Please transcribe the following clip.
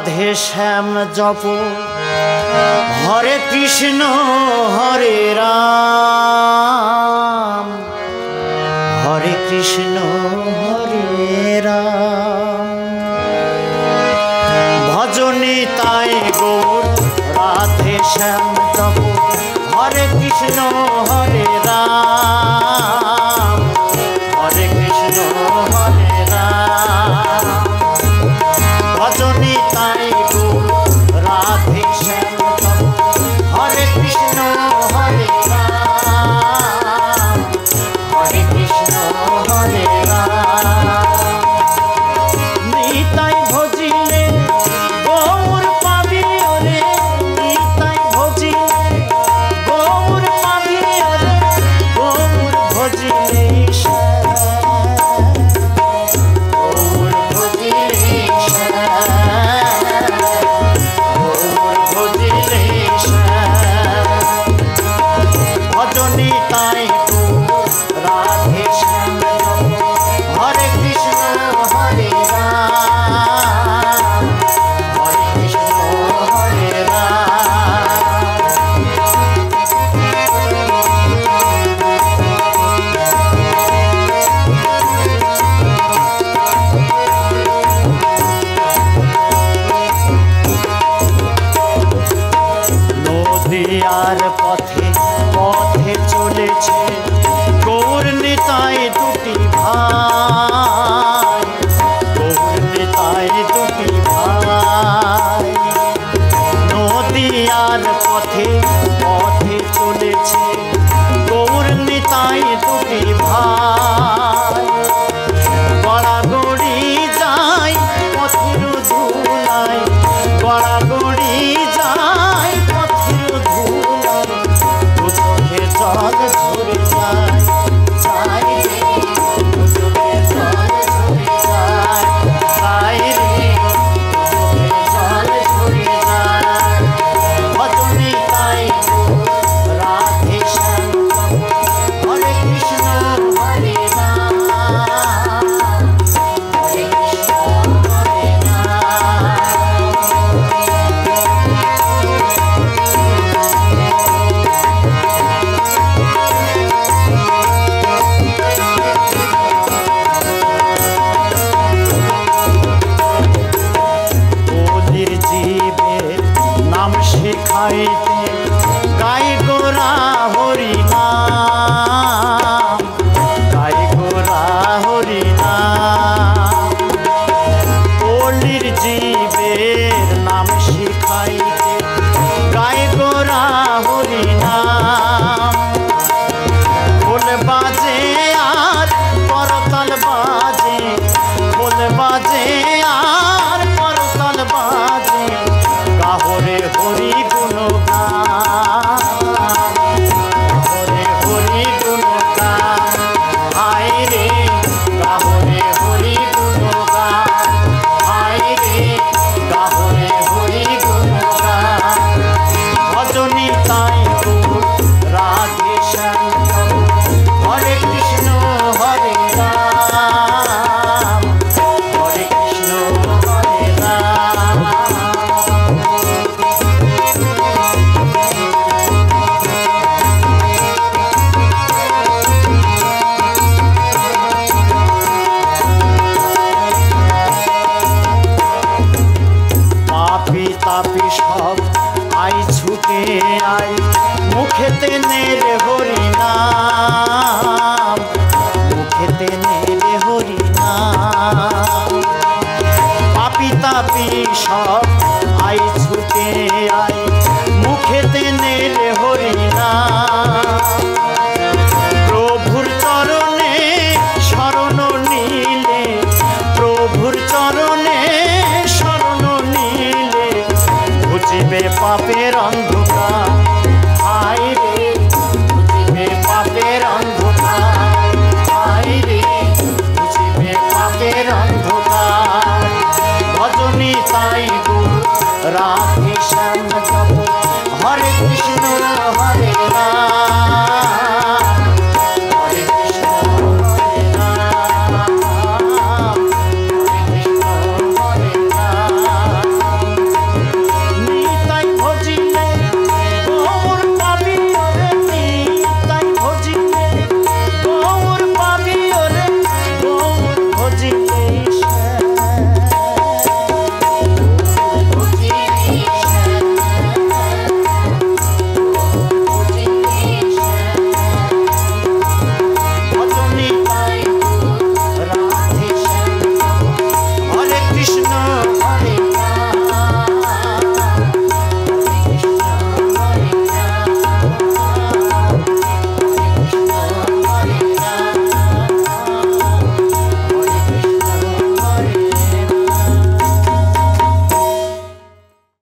রাধে শ্যাম জপ হরে কৃষ্ণ হরে রাম হরে কৃষ্ণ হরে রাম ভজনি তাই গৌর রাধে শ্যাম জপ হরে কৃষ্ণ হরে রাম হরে কৃষ্ণ হরে রাম ভজনি তাই গৌর রাধে শ্যাম জপ হরে কৃষ্ণ হরে রাম হরে কৃষ্ণ হরে রাম নিতাই ভজিলে গৌর পাবি রে নিতাই ভজিলে গৌর পাবি রে গৌর ভজিলে গৌর ভজিলে গৌর ভজিলে ভজনি তাই রাধে শ্যাম হরে কৃষ্ণ হরে রাম হরে কৃষ্ণ হরে নদিয়ার পথে পথে চলেছে গৌর নিতাই দুটি ভাই গৌর নিতাই দুটি ভাই নদিয়ার পথে পথে চলেছে গৌর নিতাই দুটি ভাই গড়াগড়ি যায় পথের ধুলায় গড়াগড়ি যায় পথের ধুলায় দু চোখে জল ঝরে যায় যাই রে দু চোখে জল ঝরে যায় যাই রে দু চোখে জল ঝরে যায় ভজনি তাই রাধে শ্যাম হরে কৃষ্ণ হরে রাম হরে কৃষ্ণ হরে বলির জীবের নাম শেখাইতে গাই গোরা হরি নাম গাই গোরা হরি নাম বলির জীবের নাম শেখাইতে গাই গোরা হরি নাম ঢোল বাজে আর করতাল বাজে ঢোল বাজে আর করতাল বাজে গাহরে হরি গুণগান গাহরে হরি গুণগান হায় রে গাহরে হরি গুণগান হায় রে গাহরে হরি গুণগান ভজনি তাই গৌর রাধে শ্যাম হরে কৃষ্ণ হরে রাম হরে কৃষ্ণ হরে রাম পাপি তাপি সব আই ছুটে আই মুখেতে নেরে হরি নাম মুখেতে নেরে হরি নাম পাপি তাপি সব আই ছুটে আই মুখেতে নেরে হরি নাম